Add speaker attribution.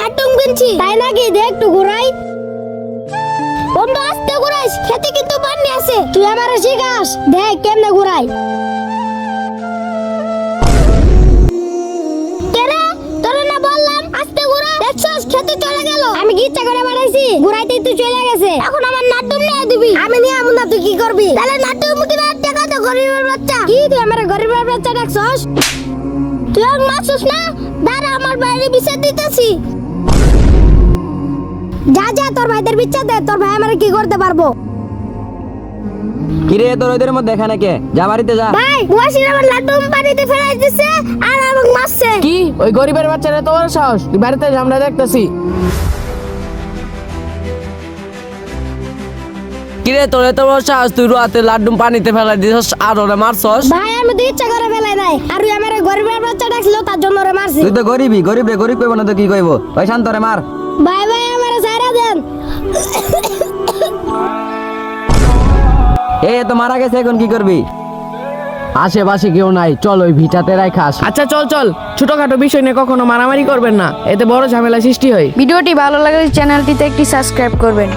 Speaker 1: লাটুম কিনছি তাই নাকি দেখ একটু ঘুরাই বন্ধু আস্তে ঘুরাইস খেতে কিন্তু পানি আছে তুই আমারে শিখাস দেখ কেমনে ঘুরাই কেরে তোরে না বললাম আস্তে ঘুরা দেখছস খেতে চলে গেল আমি কি ইচ্ছা করে বানাইছি ঘুরাইতেই তুই চলে গেছে এখন আমার নাটুম নিয়ে দিবি আমি নিয়ে আমু না তুই কি করবি তাহলে নাটুম কিনা টাকা তো গরিবের বাচ্চা কি তুই আমার গরিবের বাচ্চা দেখছস তুই আর মাসুস না দাঁড়া আমার বাইরে বিচার দিতেছি যা যা তোর ভাইদের বিচার দে তোর ভাই আমারে কি করতে পারবো
Speaker 2: কিরে তোর ওদের মধ্যে এখানে কে যা বাড়িতে যা
Speaker 1: ভাই ওয়াসির আমার লাটুম পানিতে ফেলাই দিছে আর আমাকে মারছে
Speaker 3: কি ওই গরিবের বাচ্চারা তোমার সাহস তুই বাড়িতে যা, আমরা দেখতেছি।
Speaker 2: কিরে তোর এত বড় সাহস তুই রাতে লাড্ডুম পানিতে ফেলাই দিছস আর ওরে মারছস
Speaker 1: ভাই আমি তো ইচ্ছা করে ফেলাই নাই আর ওই আমার গরিবের বাচ্চা ডাকছিল তার জন্য ওরে মারছি
Speaker 2: তুই তো গরিবই গরিব রে গরিব কইব না তো কি কইব ওই শান্ত রে মার
Speaker 1: ভাই ভাই আমারে ছাইরা দেন
Speaker 2: এ তো মারা গেছে এখন কি করবি
Speaker 3: আশেপাশে কেউ নাই, চল ওই ভিটাতে রাখাস। আচ্ছা চল চল, ছোটখাটো বিষয় নিয়ে কখনো মারামারি করবেন না, এতে বড় ঝামেলা সৃষ্টি হয়।
Speaker 4: ভিডিওটি ভালো লাগলে চ্যানেলটিতে একটি সাবস্ক্রাইব করবেন।